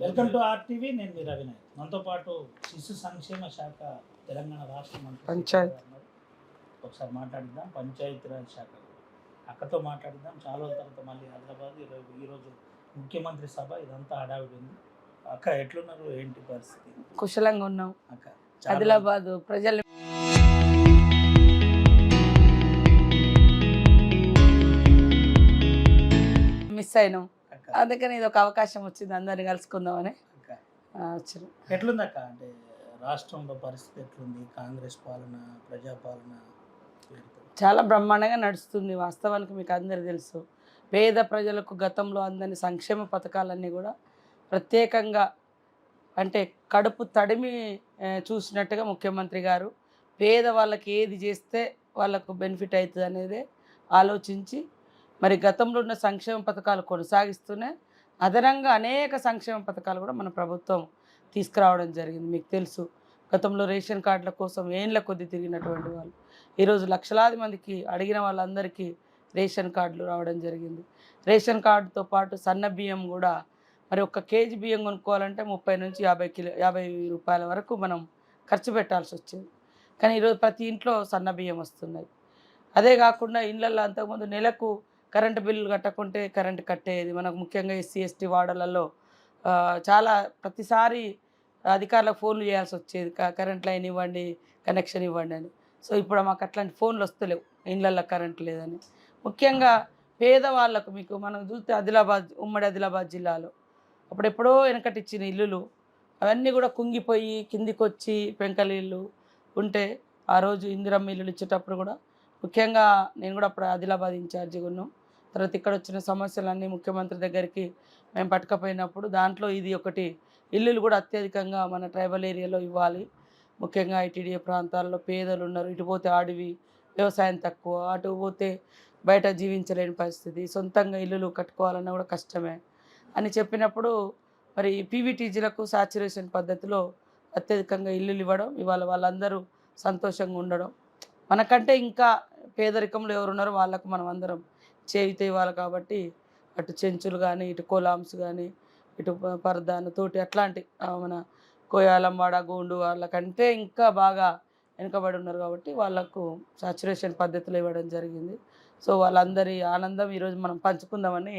Welcome to RTV. నేను మీ రవినాయక్. మనతో పాటు శిశు సంక్షేమ శాఖ తెలంగాణ రాష్ట్ర మంత్రి పంచాయత్ ఒకసారి మాట్లాడిద్దాం. పంచాయతీరాజ్ శాఖ అక్కతో మాట్లాడిద్దాం. చాలా రోజుల తర్వాత మళ్ళీ హైదరాబాద్ ఈరోజు ముఖ్యమంత్రి సభ, ఇదంతా హడావిడి ఉంది. అక్క ఎట్లున్నారు, ఏంటి పరిస్థితి? కుశలంగా ఉన్నాం అక్క. ఆదిలాబాద్ ప్రజలు మిస్ అయినాం, అందుకని ఇది ఒక అవకాశం వచ్చింది అందరిని కలుసుకుందామని వచ్చారు. ఎట్లుంది అక్క, అంటే రాష్ట్రంలో పరిస్థితి ఎట్లుంది? కాంగ్రెస్ పాలన, ప్రజాపాలన చాలా బ్రహ్మాండంగా నడుస్తుంది. వాస్తవానికి మీకు అందరు తెలుసు, పేద ప్రజలకు గతంలో అందని సంక్షేమ పథకాలన్నీ కూడా ప్రత్యేకంగా అంటే కడుపు తడిమి చూసినట్టుగా ముఖ్యమంత్రి గారు పేద వాళ్ళకి ఏది చేస్తే వాళ్ళకు బెనిఫిట్ అవుతుంది అనేది ఆలోచించి మరి గతంలో ఉన్న సంక్షేమ పథకాలు కొనసాగిస్తూనే అదనంగా అనేక సంక్షేమ పథకాలు కూడా మన ప్రభుత్వం తీసుకురావడం జరిగింది. మీకు తెలుసు, గతంలో రేషన్ కార్డుల కోసం ఏండ్ల కొద్ది తిరిగినటువంటి వాళ్ళు ఈరోజు లక్షలాది మందికి అడిగిన వాళ్ళందరికీ రేషన్ కార్డులు రావడం జరిగింది. రేషన్ కార్డుతో పాటు సన్న బియ్యం కూడా, మరి 1 కేజీ బియ్యం కొనుక్కోవాలంటే 30 నుంచి 50 రూపాయల వరకు మనం ఖర్చు పెట్టాల్సి వచ్చింది. కానీ ఈరోజు ప్రతి ఇంట్లో సన్న బియ్యం వస్తున్నాయి. అదే కాకుండా ఇళ్ళల్లో అంతకుముందు నెలకు కరెంటు బిల్లులు కట్టకుంటే కరెంటు కట్టేది. మనకు ముఖ్యంగా ఎస్సీ ఎస్టీ వార్డులలో చాలా ప్రతిసారి అధికారులకు ఫోన్లు చేయాల్సి వచ్చేది, కరెంట్ లైన్ ఇవ్వండి, కనెక్షన్ ఇవ్వండి అని. సో ఇప్పుడు మాకు అట్లాంటి ఫోన్లు వస్తలేవు, ఇళ్ళల్లో కరెంట్ లేదని. ముఖ్యంగా పేదవాళ్ళకు మీకు మనం చూస్తే ఉమ్మడి ఆదిలాబాద్ జిల్లాలో అప్పుడెప్పుడో వెనకటి ఇచ్చిన ఇల్లులు అవన్నీ కూడా కుంగిపోయి కిందికి వచ్చి పెంకలిల్లు ఉంటే ఆ రోజు ఇందిరమ్మ ఇల్లులు ఇచ్చేటప్పుడు కూడా ముఖ్యంగా నేను కూడా అప్పుడు ఆదిలాబాద్ ఇన్ఛార్జిగా ఉన్నాం. తర్వాత ఇక్కడ వచ్చిన సమస్యలన్నీ ముఖ్యమంత్రి దగ్గరికి మేము పట్టుకపోయినప్పుడు దాంట్లో ఇది ఒకటి, ఇల్లులు కూడా అత్యధికంగా మన ట్రైబల్ ఏరియాలో ఇవ్వాలి. ముఖ్యంగా ఐటీడీఏ ప్రాంతాల్లో పేదలు ఉన్నారు, ఇటు పోతే అడవి వ్యవసాయం తక్కువ, అటు పోతే బయట జీవించలేని పరిస్థితి, సొంతంగా ఇల్లులు కట్టుకోవాలన్నా కూడా కష్టమే అని చెప్పినప్పుడు మరి పీవీటీజీలకు సాచురేషన్ పద్ధతిలో అత్యధికంగా ఇల్లులు ఇవ్వడం, ఇవాళ వాళ్ళందరూ సంతోషంగా ఉండడం, మనకంటే ఇంకా పేదరికంలో ఎవరున్నారో వాళ్ళకు మనం అందరం చేయితే ఇవ్వాలి. కాబట్టి అటు చెంచులు కానీ, ఇటు కోలాంస్ కానీ, ఇటు పరదాను తోటి అట్లాంటి మన కోయాలంవాడ గోండు వాళ్ళకంటే ఇంకా బాగా వెనుకబడి ఉన్నారు కాబట్టి వాళ్ళకు సాచురేషన్ పద్ధతిలో ఇవ్వడం జరిగింది. సో వాళ్ళందరి ఆనందం ఈరోజు మనం పంచుకుందామని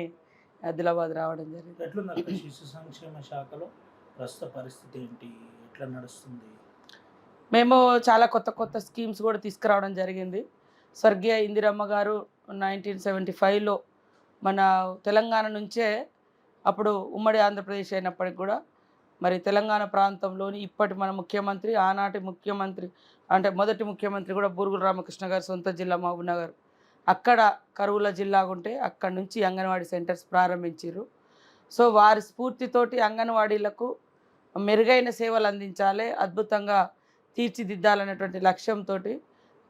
ఆదిలాబాద్ రావడం జరిగింది. ఎట్లుంది శిశు సంక్షేమ శాఖలో ప్రస్తుత పరిస్థితి ఏంటి, ఎట్లా నడుస్తుంది? మేము చాలా కొత్త స్కీమ్స్ కూడా తీసుకురావడం జరిగింది. స్వర్గీయ ఇందిరమ్మ గారు 1975లో మన తెలంగాణ నుంచే, అప్పుడు ఉమ్మడి ఆంధ్రప్రదేశ్ అయినప్పటికి కూడా మరి తెలంగాణ ప్రాంతంలోని ఇప్పటి మన ముఖ్యమంత్రి, ఆనాటి ముఖ్యమంత్రి అంటే మొదటి ముఖ్యమంత్రి కూడా బూరుగుల రామకృష్ణ గారు సొంత జిల్లా మహబూబ్నగర్, అక్కడ కరువుల జిల్లా ఉంటే అక్కడ నుంచి అంగన్వాడీ సెంటర్స్ ప్రారంభించారు. సో వారి స్ఫూర్తితోటి అంగన్వాడీలకు మెరుగైన సేవలు అందించాలి, అద్భుతంగా తీర్చిదిద్దాలనేటువంటి లక్ష్యంతో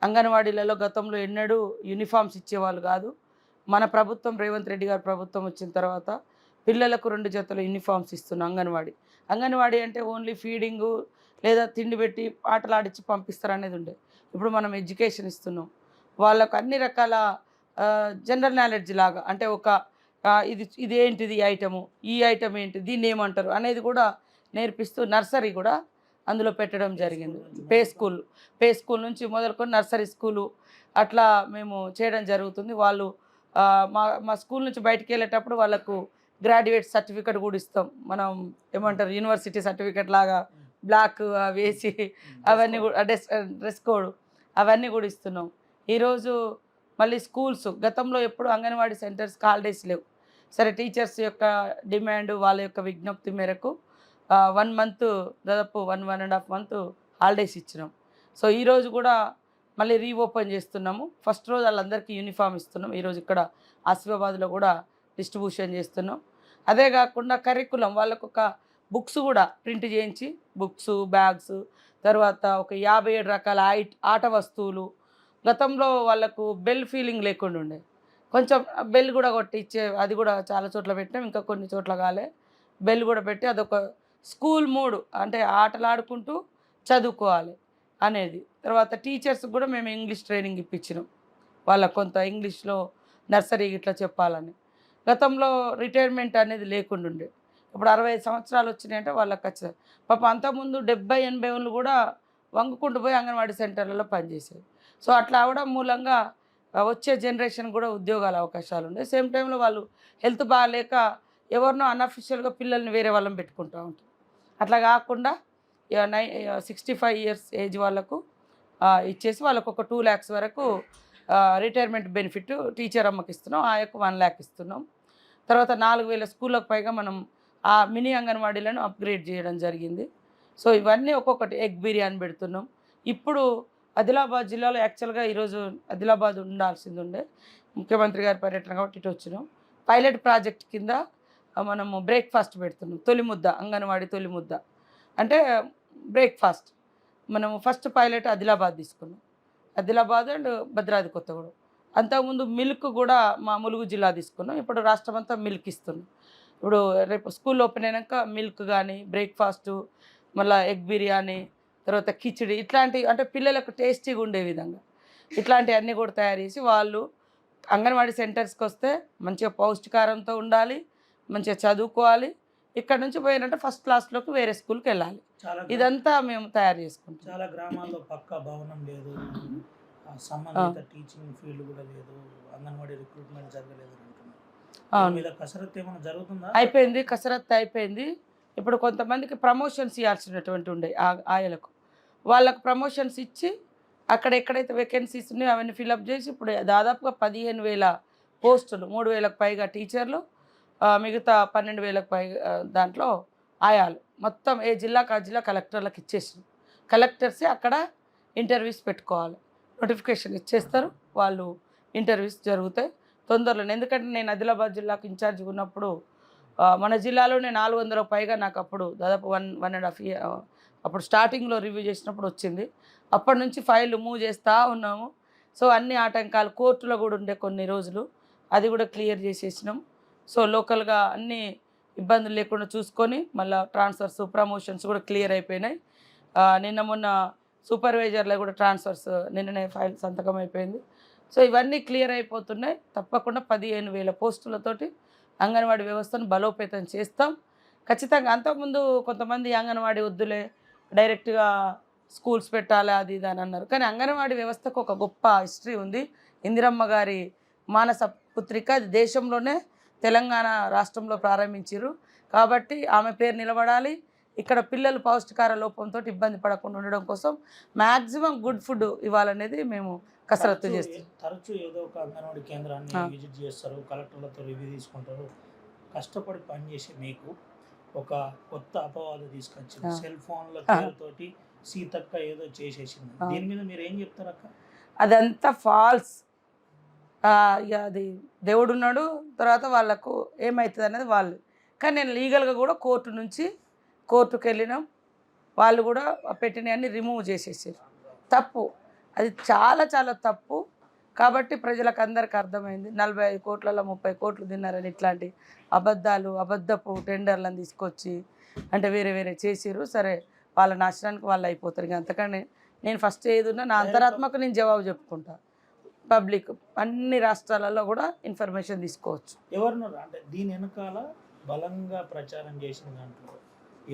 అంగన్వాడీలలో గతంలో ఎన్నడూ యూనిఫామ్స్ ఇచ్చేవాళ్ళు కాదు. మన ప్రభుత్వం రేవంత్ రెడ్డి గారి ప్రభుత్వం వచ్చిన తర్వాత పిల్లలకు 2 జతల యూనిఫామ్స్ ఇస్తున్నాం. అంగన్వాడీ అంటే ఓన్లీ ఫీడింగు లేదా తిండి పెట్టి ఆటలాడించి పంపిస్తారు అనేది ఉండే. ఇప్పుడు మనం ఎడ్యుకేషన్ ఇస్తున్నాం, వాళ్ళకు అన్ని రకాల జనరల్ నాలెడ్జ్ లాగా, అంటే ఒక ఇదేంటిది ఈ ఐటమ్ ఏంటి, దీన్ని ఏమంటారు అనేది కూడా నేర్పిస్తూ నర్సరీ కూడా అందులో పెట్టడం జరిగింది. పే స్కూల్ నుంచి మొదలుకొని నర్సరీ స్కూలు అట్లా మేము చేయడం జరుగుతుంది. వాళ్ళు మా స్కూల్ నుంచి బయటికి వెళ్ళేటప్పుడు వాళ్ళకు గ్రాడ్యుయేట్ సర్టిఫికేట్ కూడా ఇస్తాం. మనం ఏమంటారు యూనివర్సిటీ సర్టిఫికేట్ లాగా బ్లాక్ వేసి అవన్నీ కూడా డ్రెస్ కోడ్ అవన్నీ కూడా ఇస్తున్నాం. ఈరోజు మళ్ళీ స్కూల్స్, గతంలో ఎప్పుడు అంగన్వాడీ సెంటర్స్కి హాలిడేస్ లేవు. సరే టీచర్స్ యొక్క డిమాండ్, వాళ్ళ యొక్క విజ్ఞప్తి మేరకు 1 మంత్, దాదాపు 1.5 మంత్ హాలిడేస్ ఇచ్చినాం. సో ఈరోజు కూడా మళ్ళీ రీఓపెన్ చేస్తున్నాము. ఫస్ట్ రోజు వాళ్ళందరికీ యూనిఫామ్ ఇస్తున్నాం. ఈరోజు ఇక్కడ ఆసిఫాబాద్లో కూడా డిస్ట్రిబ్యూషన్ చేస్తున్నాం. అదే కాకుండా కరికులం వాళ్ళకు ఒక బుక్స్ కూడా ప్రింట్ చేయించి, బుక్స్, బ్యాగ్స్, తర్వాత ఒక 57 రకాల ఆట వస్తువులు. గతంలో వాళ్ళకు బెల్ ఫీలింగ్ లేకుండా ఉండే, కొంచెం బెల్ కూడా కొట్టించే, అది కూడా చాలా చోట్ల పెట్టినాం, ఇంకా కొన్ని చోట్ల కాలే. బెల్ కూడా పెట్టి అదొక స్కూల్ మూడ్, అంటే ఆటలాడుకుంటూ చదువుకోవాలి అనేది. తర్వాత టీచర్స్ కూడా మేము ఇంగ్లీష్ ట్రైనింగ్ ఇప్పించినాం, వాళ్ళకు కొంత ఇంగ్లీష్లో నర్సరీ ఇట్లా చెప్పాలని. గతంలో రిటైర్మెంట్ అనేది లేకుండా ఉండే, ఇప్పుడు 65 సంవత్సరాలు వచ్చినాయంటే వాళ్ళకి ఖచ్చితంగా పాపం అంతకుముందు 70-80 ఏళ్ళు కూడా వంగుకుంటూ పోయి అంగన్వాడీ సెంటర్లలో పనిచేసేది. సో అట్లా అవడం మూలంగా వచ్చే జనరేషన్ కూడా ఉద్యోగాల అవకాశాలు ఉన్నాయి. సేమ్ టైంలో వాళ్ళు హెల్త్ బాగాలేక ఎవరినో అన్అఫిషియల్గా పిల్లల్ని వేరే వాళ్ళని పెట్టుకుంటూ ఉంటారు. అట్లా కాకుండా 65 ఇయర్స్ ఏజ్ వాళ్ళకు ఇచ్చేసి వాళ్ళకు ఒక 2 lakhs వరకు రిటైర్మెంట్ బెనిఫిట్ టీచర్ అమ్మకి ఇస్తున్నాం. ఆ యొక్క 1 lakh ఇస్తున్నాం. తర్వాత 4,000 స్కూళ్ళకు పైగా మనం ఆ మినీ అంగన్వాడీలను అప్గ్రేడ్ చేయడం జరిగింది. సో ఇవన్నీ ఒక్కొక్కటి ఎగ్ బిర్యానీ పెడుతున్నాం. ఇప్పుడు ఆదిలాబాద్ జిల్లాలో యాక్చువల్గా ఈరోజు ఆదిలాబాద్ ఉండాల్సింది ఉండే, ముఖ్యమంత్రి గారి పర్యటన కాబట్టి ఇటు వచ్చినాం. పైలట్ ప్రాజెక్ట్ కింద మనము బ్రేక్ఫాస్ట్ పెడుతున్నాం. తొలి ముద్ద అంగన్వాడీ తొలి ముద్ద అంటే బ్రేక్ఫాస్ట్ మనము ఫస్ట్ పైలట్ ఆదిలాబాద్ తీసుకున్నాం. ఆదిలాబాద్ అండ్ భద్రాద్రి కొత్తగూడెం. అంతకుముందు మిల్క్ కూడా మా ములుగు జిల్లా తీసుకున్నాం. ఇప్పుడు రాష్ట్రం అంతా మిల్క్ ఇస్తున్నాం. ఇప్పుడు రేపు స్కూల్ ఓపెన్ అయినాక మిల్క్ కానీ బ్రేక్ఫాస్టు, మళ్ళీ ఎగ్ బిర్యానీ, తర్వాత కిచిడి ఇట్లాంటివి అంటే పిల్లలకు టేస్టీగా ఉండే విధంగా ఇట్లాంటివన్నీ కూడా తయారు చేసి వాళ్ళు అంగన్వాడీ సెంటర్స్కి వస్తే మంచిగా పౌష్టికారంతో ఉండాలి, మంచిగా చదువుకోవాలి. ఇక్కడ నుంచి పోయినంటే ఫస్ట్ క్లాస్లోకి వేరే స్కూల్కి వెళ్ళాలి. ఇదంతా మేము తయారు చేసుకుంటాం. చాలా గ్రామాల్లో పక్కా భవనం లేదు, సంబంధిత టీచింగ్ ఫీల్డ్ కూడా లేదు, అంగన్వాడీ రిక్రూట్మెంట్ జరగలేదు అంటున్నారు. మీద కసరత్తు ఏమైనా జరుగుతుందా? అయిపోయింది, కసరత్తు అయిపోయింది. ఇప్పుడు కొంతమందికి ప్రమోషన్స్ ఇవ్వాల్సినటువంటి ఉండే ఆయలకు వాళ్ళకు ప్రమోషన్స్ ఇచ్చి అక్కడ ఎక్కడైతే వేకెన్సీస్ ఉన్నాయో అవన్నీ ఫిలప్ చేసి ఇప్పుడు దాదాపుగా 15,000 పోస్టులు, 3,000కు పైగా టీచర్లు, మిగతా 12,000కు పైగా దాంట్లో ఆయాలు మొత్తం ఏ జిల్లాకు ఆ జిల్లా కలెక్టర్లకు ఇచ్చేసారు. కలెక్టర్సే అక్కడ ఇంటర్వ్యూస్ పెట్టుకోవాలి. నోటిఫికేషన్ ఇచ్చేస్తారు, వాళ్ళు ఇంటర్వ్యూస్ జరుగుతాయి తొందరలోనే. ఎందుకంటే నేను ఆదిలాబాద్ జిల్లాకు ఇన్ఛార్జ్గా ఉన్నప్పుడు మన జిల్లాలోనే 400 పైగా నాకు అప్పుడు దాదాపు 1.5 year అప్పుడు స్టార్టింగ్లో రివ్యూ చేసినప్పుడు వచ్చింది. అప్పటి నుంచి ఫైల్ మూవ్ చేస్తూ ఉన్నాము. సో అన్ని ఆటంకాలు కోర్టులో కూడా ఉండే కొన్ని రోజులు అది కూడా క్లియర్ చేసేసినాం. సో లోకల్గా అన్ని ఇబ్బందులు లేకుండా చూసుకొని మళ్ళీ ట్రాన్స్ఫర్స్ ప్రమోషన్స్ కూడా క్లియర్ అయిపోయినాయి. నిన్న మొన్న సూపర్వైజర్లో కూడా ట్రాన్స్ఫర్స్ నిన్ననే ఫైల్ సంతకం అయిపోయింది. సో ఇవన్నీ క్లియర్ అయిపోతున్నాయి. తప్పకుండా 15,000 పోస్టులతోటి అంగన్వాడీ వ్యవస్థను బలోపేతం చేస్తాం ఖచ్చితంగా. అంతకుముందు కొంతమంది అంగన్వాడీ వద్దులే డైరెక్ట్గా స్కూల్స్ పెట్టాలి అది ఇది అని అన్నారు. కానీ అంగన్వాడీ వ్యవస్థకు ఒక గొప్ప హిస్టరీ ఉంది. ఇందిరమ్మ గారి మానస పుత్రిక, అది దేశంలోనే తెలంగాణ రాష్ట్రంలో ప్రారంభించారు కాబట్టి ఆమె పేరు నిలబడాలి. ఇక్కడ పిల్లలు పౌష్టికార లోపంతో ఇబ్బంది పడకుండా ఉండడం కోసం మ్యాక్సిమం గుడ్ ఫుడ్ ఇవ్వాలనేది మేము కసరత్తు చేస్తాం. తరచూ ఏదో ఒక అంగన్వాడీ కేంద్రాన్ని విజిట్ చేస్తారు, కలెక్టర్లతో రివ్యూ తీసుకుంటారు. కష్టపడి పనిచేసి మీకు ఒక కొత్త అపవాదం తీసుకొచ్చింది, సెల్ ఫోన్ల పేరుతోటి సీతక్క ఏదో చేసేసింది. దీని మీద మీరు ఏం చెప్తారు అక్క? అదంతా ఫాల్స్. ఇక అది దేవుడు ఉన్నాడు, తర్వాత వాళ్ళకు ఏమవుతుంది అనేది వాళ్ళు. కానీ నేను లీగల్గా కూడా కోర్టుకు వెళ్ళినాం. వాళ్ళు కూడా పెట్టినవన్నీ రిమూవ్ చేసేసారు. తప్పు, అది చాలా చాలా తప్పు. కాబట్టి ప్రజలకు అందరికీ అర్థమైంది 45 కోట్లలో 30 కోట్లు తిన్నారని ఇట్లాంటి అబద్ధపు టెండర్లను తీసుకొచ్చి అంటే వేరే వేరే చేసిర్రు. సరే వాళ్ళ నాశనానికి వాళ్ళు అయిపోతారు. ఇక అంతకని నేను ఫస్ట్ ఏది ఉన్నా నా అంతరాత్మకు నేను జవాబు చెప్పుకుంటా. పబ్లిక్ అన్ని రాష్ట్రాలలో కూడా ఇన్ఫర్మేషన్ తీసుకోవచ్చు. ఎవరున్నారు అంటే దీని వెనకాల బలంగా ప్రచారం చేసిన దాంట్లో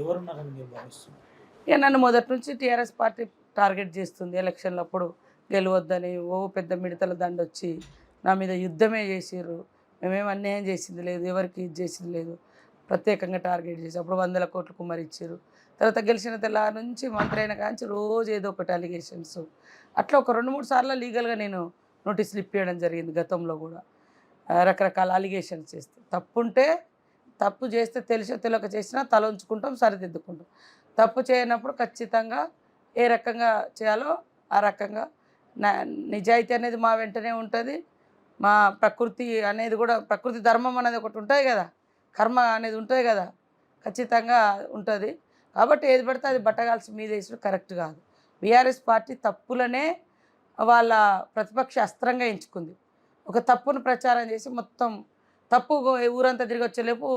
ఎవరున్నారని మీరు భావిస్తున్నారు? ఇక నన్ను మొదటి నుంచి టీఆర్ఎస్ పార్టీ టార్గెట్ చేస్తుంది. ఎలక్షన్లప్పుడు గెలవద్దని ఓ పెద్ద మిడతల దండ వచ్చి నా మీద యుద్ధమే చేసిర్రు. మేమేం అన్యాయం చేసింది లేదు, ఎవరికి ఇది చేసింది లేదు, ప్రత్యేకంగా టార్గెట్ చేసి అప్పుడు 100 కోట్లు కుమ్మరిచ్చారు. తర్వాత గెలిచిన తెల్లారి నుంచి మంత్రి అయిన కాంచి రోజు ఏదో ఒకటి అలిగేషన్స్. అట్లా ఒక 2-3 సార్లు లీగల్గా నేను నోటీసులు ఇప్పించడం జరిగింది. గతంలో కూడా రకరకాల అలిగేషన్స్ చేస్తే తప్పు చేస్తే తెలియక చేసినా తల ఉంచుకుంటాం, సరిదిద్దుకుంటాం. తప్పు చేయనప్పుడు ఖచ్చితంగా ఏ రకంగా చేయాలో ఆ రకంగా నిజాయితీ అనేది మా వెంటనే ఉంటుంది. మా ప్రకృతి అనేది కూడా, ప్రకృతి ధర్మం అనేది ఒకటి ఉంటుంది కదా, కర్మ అనేది ఉంటుంది కదా, ఖచ్చితంగా ఉంటుంది. కాబట్టి ఏది పడితే అది బట్టగాల్సి మీద వేసుడు కరెక్ట్ కాదు. బీఆర్ఎస్ పార్టీ తప్పులనే వాళ్ళ ప్రతిపక్ష అస్త్రంగా ఎంచుకుంది. ఒక తప్పును ప్రచారం చేసి మొత్తం తప్పు ఊరంతా తిరిగి వచ్చేలోపు,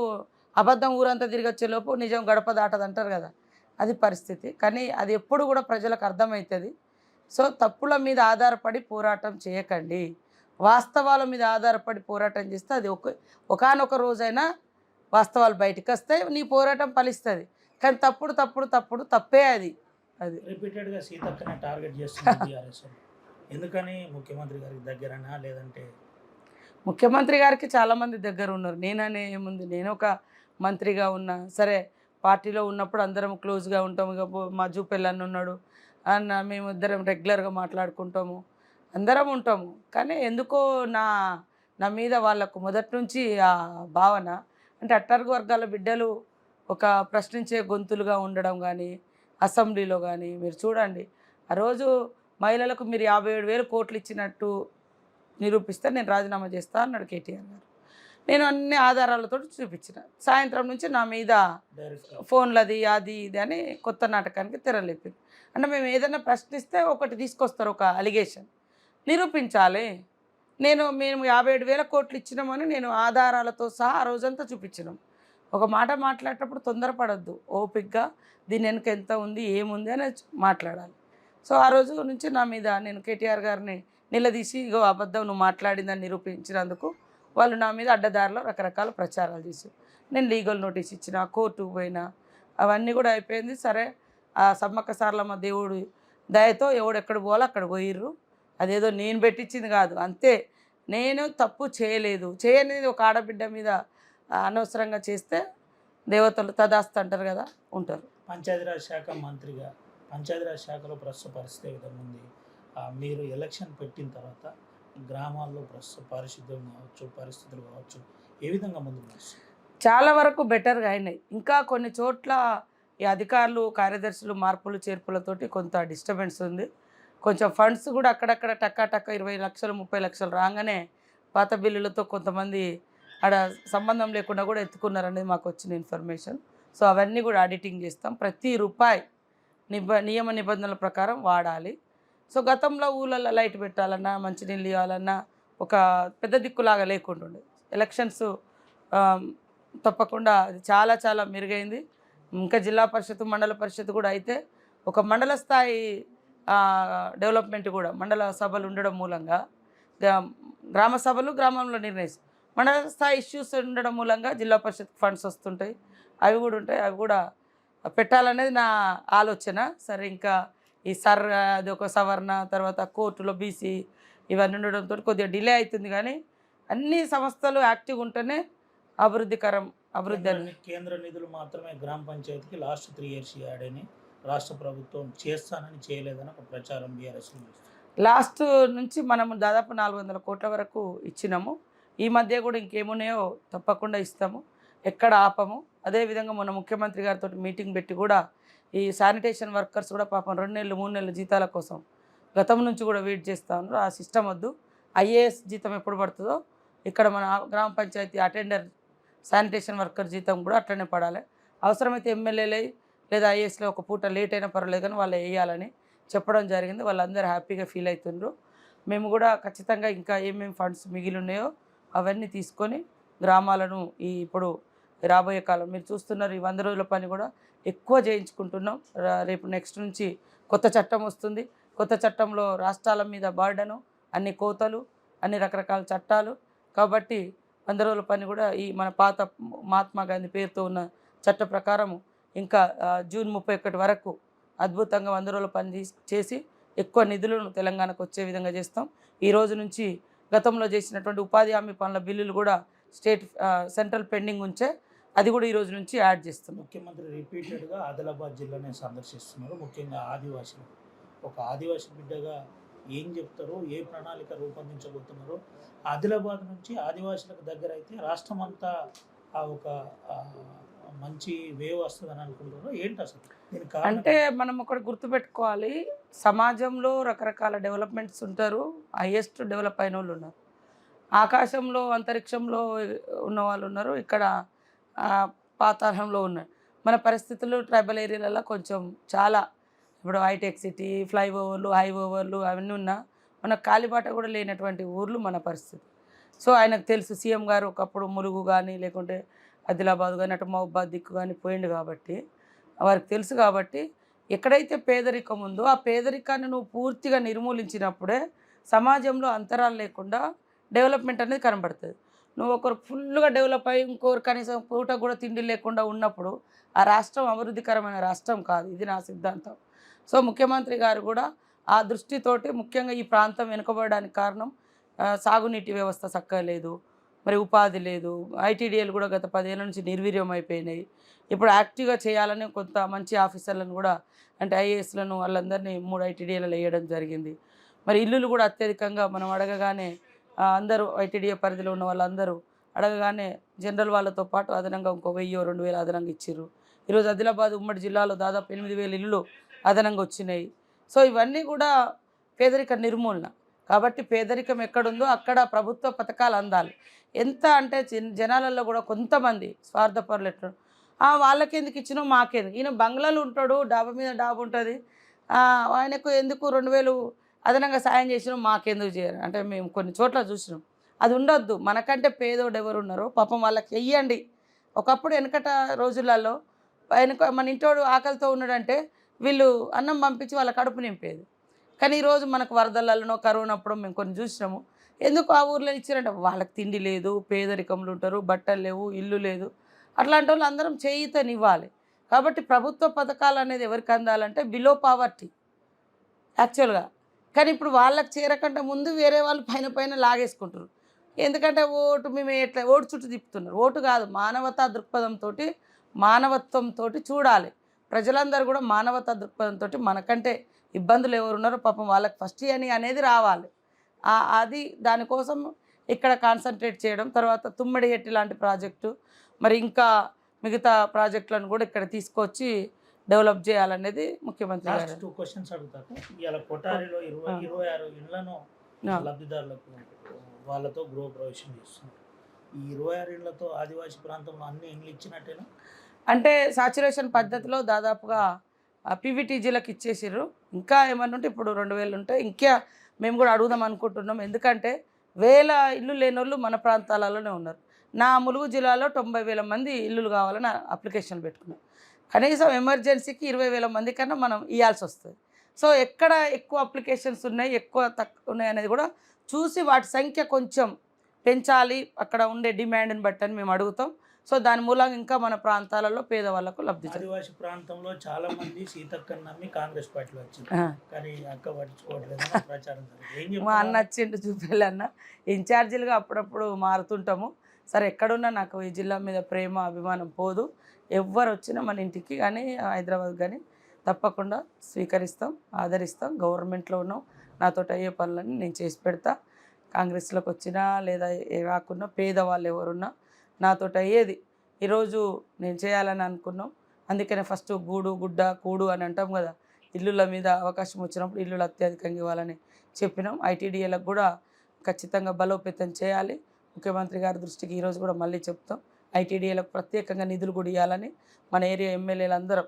అబద్ధం ఊరంతా తిరిగి వచ్చేలోపు నిజం గడప దాటది అంటారు కదా, అది పరిస్థితి. కానీ అది ఎప్పుడు కూడా ప్రజలకు అర్థమవుతుంది. సో తప్పుల మీద ఆధారపడి పోరాటం చేయకండి, వాస్తవాల మీద ఆధారపడి పోరాటం చేస్తే అది ఒకానొక రోజైనా వాస్తవాలు బయటకు వస్తాయి, నీ పోరాటం ఫలిస్తుంది. కానీ తప్పే అది. రిపీటెడ్గా సీతక్కనే టార్గెట్ చేస్తుంది టీఆర్ఎస్. ఎందుకని? ముఖ్యమంత్రి గారికి దగ్గరనా, లేదంటే? ముఖ్యమంత్రి గారికి చాలామంది దగ్గర ఉన్నారు. నేననే ఏముంది, నేను ఒక మంత్రిగా ఉన్నా సరే, పార్టీలో ఉన్నప్పుడు అందరం క్లోజ్గా ఉంటాము. ఇక మా జూపెళ్ళన్న ఉన్నాడు అన్న, మేము ఇద్దరం రెగ్యులర్గా మాట్లాడుకుంటాము, అందరం ఉంటాము. కానీ ఎందుకో నా నా మీద వాళ్ళకు మొదటి నుంచి ఆ భావన, అంటే అట్టడుగు వర్గాల బిడ్డలు ఒక ప్రశ్నించే గొంతులుగా ఉండడం కానీ, అసెంబ్లీలో కానీ మీరు చూడండి, ఆ రోజు మహిళలకు మీరు 57,000 కోట్లు ఇచ్చినట్టు నిరూపిస్తే నేను రాజీనామా చేస్తా అన్నాడు కేటీఆర్ గారు. నేను అన్ని ఆధారాలతో చూపించిన. సాయంత్రం నుంచి నా మీద ఫోన్లది అది ఇది అని కొత్త నాటకానికి తెరలేపింది. అంటే మేము ఏదైనా ప్రశ్నిస్తే ఒకటి తీసుకొస్తారు, ఒక అలిగేషన్ నిరూపించాలి. మేము 57,000 కోట్లు ఇచ్చినామని నేను ఆధారాలతో సహా ఆ రోజంతా చూపించినాం. ఒక మాట మాట్లాడేటప్పుడు తొందరపడద్దు, ఓపిక్గా దీని వెనుక ఎంత ఉంది ఏముంది అని మాట్లాడాలి. సో ఆ రోజు నుంచి నా మీద నేను కేటీఆర్ గారిని నిలదీసి, ఇగో అబద్ధం నువ్వు మాట్లాడిందని నిరూపించినందుకు వాళ్ళు నా మీద అడ్డదారిలో రకరకాల ప్రచారాలు చేసి, నేను లీగల్ నోటీస్ ఇచ్చిన, కోర్టుకు పోయినా, అవన్నీ కూడా అయిపోయింది. సరే, ఆ సమ్మక్క సారలమ్మ దేవుడు దయతో ఎవడెక్కడ పోవాలో అక్కడ పోయిర్రు. అదేదో నేను పెట్టించింది కాదు, అంతే. నేను తప్పు చేయలేదు. చేయనిది ఒక ఆడబిడ్డ మీద అనవసరంగా చేస్తే దేవతలు తదాస్తు అంటారు కదా, ఉంటారు. పంచాయతీరాజ్ శాఖ మంత్రిగా, పంచాయతీరాజ్ శాఖలో ప్రస్తుత పరిస్థితి ఏ విధంగా ఉంది? మీరు ఎలక్షన్ పెట్టిన తర్వాత గ్రామాల్లో ప్రస్తుత పారిశుద్ధ్యం కావచ్చు, పరిస్థితులు కావచ్చు, ఏ విధంగా ముందుకు వస్తుంది? చాలా వరకు బెటర్గా అయినాయి. ఇంకా కొన్ని చోట్ల ఈ అధికారులు, కార్యదర్శులు మార్పులు చేర్పులతోటి కొంత డిస్టర్బెన్స్ ఉంది. కొంచెం ఫండ్స్ కూడా అక్కడక్కడ టక్క 20 లక్షలు 30 లక్షలు రాగానే పాత బిల్లులతో కొంతమంది ఆడ సంబంధం లేకుండా కూడా ఎత్తుకున్నారనేది మాకు వచ్చిన ఇన్ఫర్మేషన్. సో అవన్నీ కూడా ఆడిటింగ్ చేస్తాం. ప్రతి రూపాయి నియమ నిబంధనల ప్రకారం వాడాలి. సో గతంలో ఊళ్ళల్లో లైట్ పెట్టాలన్నా, మంచినీళ్ళు ఇవ్వాలన్నా ఒక పెద్ద దిక్కులాగా లేకుంటుండే. ఎలక్షన్స్ తప్పకుండా అది చాలా చాలా మెరుగైంది. ఇంకా జిల్లా పరిషత్, మండల పరిషత్ కూడా అయితే ఒక మండల స్థాయి డెవలప్మెంట్ కూడా మండల సభలు ఉండడం మూలంగా, గ్రామ సభలు గ్రామంలో నిర్ణయిస్తాయి. మండల స్థాయి ఇష్యూస్ ఉండడం మూలంగా జిల్లా పరిషత్ ఫండ్స్ వస్తుంటాయి, అవి కూడా ఉంటాయి. అవి కూడా పెట్టాలనేది నా ఆలోచన. సరే, ఇంకా ఈ అది ఒక సవరణ, తర్వాత కోర్టులో బీసీ ఇవన్నీ ఉండడంతో కొద్దిగా డిలే అవుతుంది. కానీ అన్ని సంస్థలు యాక్టివ్గా ఉంటేనే అభివృద్ధి అని. కేంద్ర నిధులు మాత్రమే గ్రామ పంచాయతీకి లాస్ట్ 3 years యాడని రాష్ట్ర ప్రభుత్వం చేస్తానని చేయలేదని ఒక ప్రచారం బీఆర్ఎస్. లాస్ట్ నుంచి మనము దాదాపు 400 కోట్ల వరకు ఇచ్చినాము. ఈ మధ్య కూడా ఇంకేమున్నాయో తప్పకుండా ఇస్తాము, ఎక్కడ ఆపము. అదేవిధంగా మన ముఖ్యమంత్రి గారితో మీటింగ్ పెట్టి కూడా ఈ శానిటేషన్ వర్కర్స్ కూడా పాపం 2 నెలలు 3 నెలల జీతాల కోసం గతం నుంచి కూడా వెయిట్ చేస్తూ ఉన్నారు. ఆ సిస్టమ్ వద్దు. ఐఏఎస్ జీతం ఎప్పుడు పడుతుందో ఇక్కడ మన గ్రామ పంచాయతీ అటెండర్ శానిటేషన్ వర్కర్ జీతం కూడా అట్లనే పడాలి. అవసరమైతే ఎమ్మెల్యేలై లేదా ఐఏఎస్లో ఒక పూట లేట్ అయినా పర్వాలేదు కానీ వాళ్ళు వేయాలని చెప్పడం జరిగింది. వాళ్ళందరూ హ్యాపీగా ఫీల్ అవుతుండ్రు. మేము కూడా ఖచ్చితంగా ఇంకా ఏమేమి ఫండ్స్ మిగిలి ఉన్నాయో అవన్నీ తీసుకొని గ్రామాలను ఇప్పుడు రాబోయే కాలం మీరు చూస్తున్నారు, ఈ 100 రోజుల పని కూడా ఎక్కువ చేయించుకుంటున్నాం. రేపు నెక్స్ట్ నుంచి కొత్త చట్టం వస్తుంది. కొత్త చట్టంలో రాష్ట్రాల మీద బర్డను, అన్ని కోతలు, అన్ని రకరకాల చట్టాలు. కాబట్టి 100 రోజుల పని కూడా ఈ మన పాత మహాత్మా గాంధీ పేరుతో ఉన్న చట్ట ప్రకారం ఇంకా జూన్ 31 వరకు అద్భుతంగా 100 రోజుల పని చేసి ఎక్కువ నిధులను తెలంగాణకు వచ్చే విధంగా చేస్తాం. ఈ రోజు నుంచి గతంలో చేసినటువంటి ఉపాధి హామీ పనుల బిల్లులు కూడా సెంట్రల్ పెండింగ్ ఉంచే, అది కూడా ఈ రోజు నుంచి యాడ్ చేస్తాం. ముఖ్యమంత్రి రిపీటెడ్గా ఆదిలాబాద్ జిల్లానే సందర్శిస్తున్నారు, ముఖ్యంగా ఆదివాసులు. ఒక ఆదివాసీ బిడ్డగా ఏం చెప్తారు, ఏ ప్రణాళిక రూపొందించబోతున్నారు? ఆదిలాబాద్ నుంచి ఆదివాసులకు దగ్గర అయితే రాష్ట్రం అంతా ఒక మంచి వేవ్ వస్తుందని అనుకుంటున్నారు. ఏంటి అసలు దీనికి కారణం? అంటే మనం ఒకటి గుర్తుపెట్టుకోవాలి, సమాజంలో రకరకాల డెవలప్మెంట్స్ ఉంటారు. హైయెస్ట్ డెవలప్ అయిన వాళ్ళు ఉన్నారు, ఆకాశంలో అంతరిక్షంలో ఉన్న వాళ్ళు ఉన్నారు, ఇక్కడ పాతాళంలో ఉన్నారు. మన పరిస్థితులు ట్రైబల్ ఏరియాలలో కొంచెం చాలా, ఇప్పుడు హైటెక్ సిటీ, ఫ్లైఓవర్లు, హైఓవర్లు అవన్నీ ఉన్నా మన కాలిబాట కూడా లేనటువంటి ఊర్లు మన పరిస్థితి. సో ఆయనకు తెలుసు, సీఎం గారు ఒకప్పుడు ములుగు కానీ లేకుంటే ఆదిలాబాద్ కానీ అటు మహబూబాద్ దిక్కు కానీ పోయిండు కాబట్టి వారికి తెలుసు. కాబట్టి ఎక్కడైతే పేదరికం ఉందో ఆ పేదరికాన్ని నువ్వు పూర్తిగా నిర్మూలించినప్పుడే సమాజంలో అంతరాలు లేకుండా డెవలప్మెంట్ అనేది కనబడుతుంది. నువ్వు ఒకరు ఫుల్గా డెవలప్ అయ్యి ఇంకొకరు కనీసం పూట కూడా తిండి లేకుండా ఉన్నప్పుడు ఆ రాష్ట్రం అభివృద్ధికరమైన రాష్ట్రం కాదు. ఇది నా సిద్ధాంతం. సో ముఖ్యమంత్రి గారు కూడా ఆ దృష్టితోటి ముఖ్యంగా ఈ ప్రాంతం వెనుకబడడానికి కారణం సాగునీటి వ్యవస్థ చక్కగా లేదు, మరి ఉపాధి లేదు. ఐటీడీఏలు కూడా గత 10 ఏళ్ళ నుంచి నిర్వీర్యం అయిపోయినాయి. ఇప్పుడు యాక్టివ్గా చేయాలని కొంత మంచి ఆఫీసర్లను కూడా అంటే ఐఏఎస్లను వాళ్ళందరినీ 3 ఐటీడీఏలలో వేయడం జరిగింది. మరి ఇల్లులు కూడా అత్యధికంగా మనం అడగగానే అందరూ ఐటీడీఏ పరిధిలో ఉన్న వాళ్ళందరూ అడగగానే జనరల్ వాళ్ళతో పాటు అదనంగా ఇంకో 1000 2000 అదనంగా ఇచ్చిర్రు. ఈరోజు ఆదిలాబాద్ ఉమ్మడి జిల్లాలో దాదాపు 8000 ఇల్లులు అదనంగా వచ్చినాయి. సో ఇవన్నీ కూడా పేదరిక నిర్మూలన. కాబట్టి పేదరికం ఎక్కడుందో అక్కడ ప్రభుత్వ పథకాలు అందాలి. ఎంత అంటే జనాలలో కూడా కొంతమంది స్వార్థపరులు ఎట్లా వాళ్ళకెందుకు ఇచ్చినావు మాకేందుకు, ఈయన బంగ్లాలు ఉంటాడు, డాబా మీద డాబా ఉంటుంది, ఆయనకు ఎందుకు 2000 అదనంగా సాయం చేసినాం మాకెందుకు చేయరు అంటే మేము కొన్ని చోట్ల చూసినాం. అది ఉండొద్దు. మనకంటే పేదోడు ఎవరు ఉన్నారో పాపం వాళ్ళకి వెయ్యండి. ఒకప్పుడు వెనకట రోజులలో మన ఇంటోడు ఆకలితో ఉన్నాడంటే వీళ్ళు అన్నం పంపించి వాళ్ళ కడుపు నింపేది. కానీ ఈరోజు మనకు వరదలలోనో కరోనాప్పుడు మేము కొన్ని చూసినాము. ఎందుకు ఆ ఊర్లో ఇచ్చారంటే వాళ్ళకి తిండి లేదు, పేదరికంలో ఉంటారు, బట్టలు లేవు, ఇల్లు లేదు. అట్లాంటి వాళ్ళు అందరం చేయూతనివ్వాలి. కాబట్టి ప్రభుత్వ పథకాలు అనేది ఎవరికి అందాలంటే బిలో పావర్టీ యాక్చువల్గా. కానీ ఇప్పుడు వాళ్ళకి చేరకంటే ముందు వేరే వాళ్ళు పైన లాగేసుకుంటారు. ఎందుకంటే ఓటు మేము ఎట్లా ఓటు చుట్టూ తిప్పుతున్నారు. ఓటు కాదు, మానవతా దృక్పథంతో మానవత్వంతో చూడాలి. ప్రజలందరూ కూడా మానవతా దృక్పథంతో మనకంటే ఇబ్బందులు ఎవరున్నారో పాపం వాళ్ళకి ఫస్ట్ అనేది రావాలి. అది దానికోసం ఇక్కడ కాన్సన్ట్రేట్ చేయడం. తర్వాత తుమ్మడి హెట్టి లాంటి ప్రాజెక్టు మరి ఇంకా మిగతా ప్రాజెక్టులను కూడా ఇక్కడ తీసుకొచ్చి డెవలప్ చేయాలనేది ముఖ్యమంత్రి గారు. 2 క్వశ్చన్స్ అడుగుతాను. ఇవాళ కొటారిలో 26 ఇళ్లను లబ్ధిదారులకు వాళ్ళతో గృహప్రవేశం చేస్తున్నారు. ఈ 26 ఇళ్లతో ఆదివాసీ ప్రాంతంలో అన్ని ఇండ్లు ఇచ్చినట్టేనా? అంటే సాచురేషన్ పద్ధతిలో దాదాపుగా పీవీటీజీలకు ఇచ్చేసారు. ఇంకా ఏమన్నా ఉంటే ఇప్పుడు 2000 ఉంటాయి. ఇంకా మేము కూడా అడుగుదాం అనుకుంటున్నాం. ఎందుకంటే 1000 ఇల్లు లేని వాళ్ళు మన ప్రాంతాలలోనే ఉన్నారు. నా ములుగు జిల్లాలో 90,000 మంది ఇల్లులు కావాలని అప్లికేషన్ పెట్టుకున్నాం. కనీసం ఎమర్జెన్సీకి 20,000 మంది కన్నా మనం ఇవ్వాల్సి వస్తుంది. సో ఎక్కడ ఎక్కువ అప్లికేషన్స్ ఉన్నాయి, ఎక్కువ తక్కువ ఉన్నాయి అనేది కూడా చూసి వాటి సంఖ్య కొంచెం పెంచాలి అక్కడ ఉండే డిమాండ్ని బట్టి అని మేము అడుగుతాం. సో దాని మూలంగా ఇంకా మన ప్రాంతాలలో పేదవాళ్ళకు లబ్ధి. ఆదివాసీ ప్రాంతంలో చాలా మంది సీతక్కని నమ్మి కాంగ్రెస్ పార్టీలో వచ్చింది, కానీ అక్క పట్టించుకోవట్లేదు ప్రచారం. మా అన్న వచ్చిండు చూపెళ్ళి అన్న ఇన్ఛార్జీలుగా అప్పుడప్పుడు మారుతుంటాము. సరే ఎక్కడున్నా నాకు ఈ జిల్లా మీద ప్రేమ అభిమానం పోదు. ఎవ్వరు వచ్చినా మన ఇంటికి కానీ హైదరాబాద్ కానీ తప్పకుండా స్వీకరిస్తాం, ఆదరిస్తాం. గవర్నమెంట్లో ఉన్నాం, నాతో అయ్యే పనులని నేను చేసి పెడతా. కాంగ్రెస్లోకి వచ్చినా లేదా రాకున్నా పేదవాళ్ళు ఎవరున్నా నాతో అయ్యేది ఈరోజు నేను చేయాలని అనుకున్నాం. అందుకనే ఫస్ట్ గూడు గుడ్డ కూడు అని అంటాం కదా, ఇల్లుల మీద అవకాశం వచ్చినప్పుడు ఇల్లులు అత్యధికంగా ఇవ్వాలని చెప్పినాం. ఐటీడీఏలకు కూడా ఖచ్చితంగా బలోపేతం చేయాలి. ముఖ్యమంత్రి గారి దృష్టికి ఈరోజు కూడా మళ్ళీ చెప్తాం. ఐటీడీఏలకు ప్రత్యేకంగా నిధులు కూడా ఇవ్వాలని మన ఏరియా ఎమ్మెల్యేలు అందరం,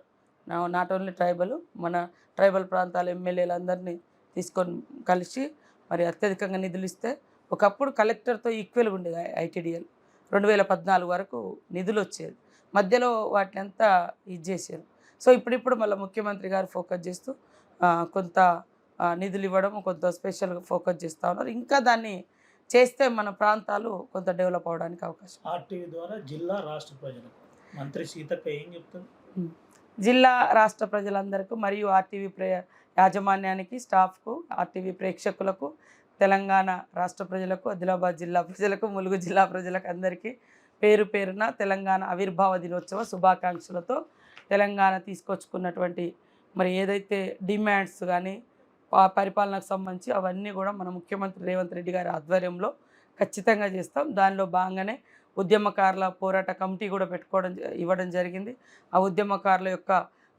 నాట్ ఓన్లీ ట్రైబల్, మన ట్రైబల్ ప్రాంతాల ఎమ్మెల్యేలందరినీ తీసుకొని కలిసి మరి అత్యధికంగా నిధులు ఇస్తే ఒకప్పుడు కలెక్టర్తో ఈక్వల్గా ఉండేది ఐటీడీఏలు. 2014 వరకు నిధులు వచ్చేది, మధ్యలో వాటిని అంతా ఇది చేశారు. సో ఇప్పుడిప్పుడు మళ్ళీ ముఖ్యమంత్రి గారు ఫోకస్ చేస్తూ కొంత నిధులు ఇవ్వడం, కొంత స్పెషల్గా ఫోకస్ చేస్తూ ఉన్నారు. ఇంకా దాన్ని చేస్తే మన ప్రాంతాలు కొంత డెవలప్ అవడానికి అవకాశం. ఆర్టీవీ ద్వారా జిల్లా రాష్ట్ర ప్రజలకు మంత్రి సీతక్క ఏం చెప్తుంది? జిల్లా రాష్ట్ర ప్రజలందరికీ మరియు ఆర్టీవీ యాజమాన్యానికి, స్టాఫ్కు, ఆర్టీవీ ప్రేక్షకులకు, తెలంగాణ రాష్ట్ర ప్రజలకు, ఆదిలాబాద్ జిల్లా ప్రజలకు, ములుగు జిల్లా ప్రజలకు అందరికీ పేరు పేరున తెలంగాణ ఆవిర్భావ దినోత్సవ శుభాకాంక్షలతో తెలంగాణ తీసుకొచ్చుకున్నటువంటి మరి ఏదైతే డిమాండ్స్ కానీ పరిపాలనకు సంబంధించి అవన్నీ కూడా మన ముఖ్యమంత్రి రేవంత్ రెడ్డి గారి ఆధ్వర్యంలో ఖచ్చితంగా చేస్తాం. దానిలో భాగంగానే ఉద్యమకారుల పోరాట కమిటీ కూడా ఇవ్వడం జరిగింది. ఆ ఉద్యమకారుల యొక్క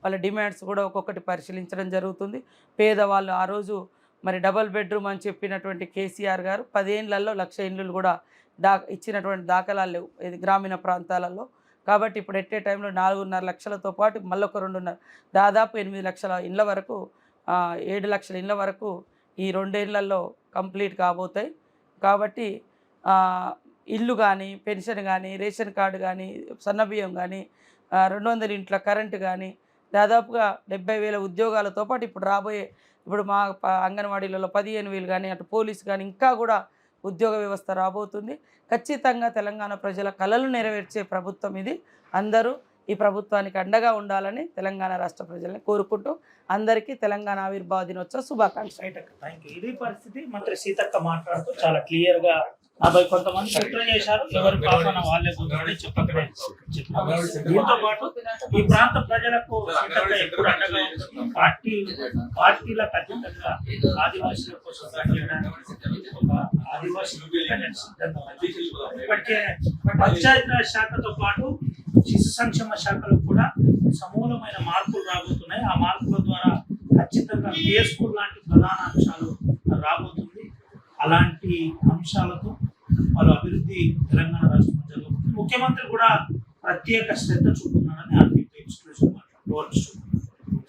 వాళ్ళ డిమాండ్స్ కూడా ఒక్కొక్కటి పరిశీలించడం జరుగుతుంది. పేదవాళ్ళు ఆ రోజు మరి డబల్ బెడ్రూమ్ అని చెప్పినటువంటి కేసీఆర్ గారు 10 ఏళ్లలో 1,00,000 ఇళ్ళు కూడా ఇచ్చినటువంటి దాఖలాలు లేవు ఇది గ్రామీణ ప్రాంతాలలో. కాబట్టి ఇప్పుడు ఎట్టే టైంలో 4.5 లక్షలతో పాటు మళ్ళొక 2.5 దాదాపు 8 లక్షల ఇళ్ళ వరకు 7 లక్షల ఇళ్ళ వరకు ఈ 2 ఏళ్లలో కంప్లీట్ కాబోతాయి. కాబట్టి ఇల్లు కానీ, పెన్షన్ కానీ, రేషన్ కార్డు కానీ, సన్నబియ్యం కానీ, 200 ఇంట్ల కరెంటు కానీ, దాదాపుగా 70,000 ఉద్యోగాలతో పాటు ఇప్పుడు రాబోయే ఇప్పుడు మా అంగన్వాడీలలో 15,000 కానీ, అటు పోలీసు కానీ ఇంకా కూడా ఉద్యోగ వ్యవస్థ రాబోతుంది. ఖచ్చితంగా తెలంగాణ ప్రజల కలలు నెరవేర్చే ప్రభుత్వం ఇది. అందరూ ఈ ప్రభుత్వానికి అండగా ఉండాలని తెలంగాణ రాష్ట్ర ప్రజల్ని కోరుకుంటూ అందరికీ తెలంగాణ ఆవిర్భావ దినోత్సవ శుభాకాంక్షలు. Thank you. ఇది పరిస్థితి. మంత్రి సీతక్క మాట్లాడుతూ చాలా క్లియర్గా నాపై కొంతమంది కుట్ర చేశారు, ఎవరి పాపన వాళ్ళే పోతారని చెప్పకనే చెప్పారు. దీంతో పాటు ఈ ప్రాంత ప్రజలకు సీతక్క ఎప్పుడు అండగా ఉంటుంది. పార్టీలకు అతీతంగా ఆదివాసుల కోసం పనిచేయడానికి ఒక ఆదివాసీ ఇండిపెండెన్స్ సిద్ధాంతం ఇప్పటికే పంచాయతీరాజ్ శాఖతో పాటు శిశు సంక్షేమ శాఖలో కూడా సమూలమైన మార్పులు రాబోతున్నాయి. ఆ మార్పుల ద్వారా ఖచ్చితంగా ప్లే స్కూల్ లాంటి ప్రధాన అంశాలు రాబోతుంది. అలాంటి అంశాలతో వాళ్ళు అభివృద్ధి తెలంగాణ రాష్ట్రంలో జరుగుతుంది. ముఖ్యమంత్రి కూడా ప్రత్యేక శ్రద్ధ చూపుతున్నారని ఆర్టీపీ ఎక్స్క్లూజివ్ మాట్లాడుతూ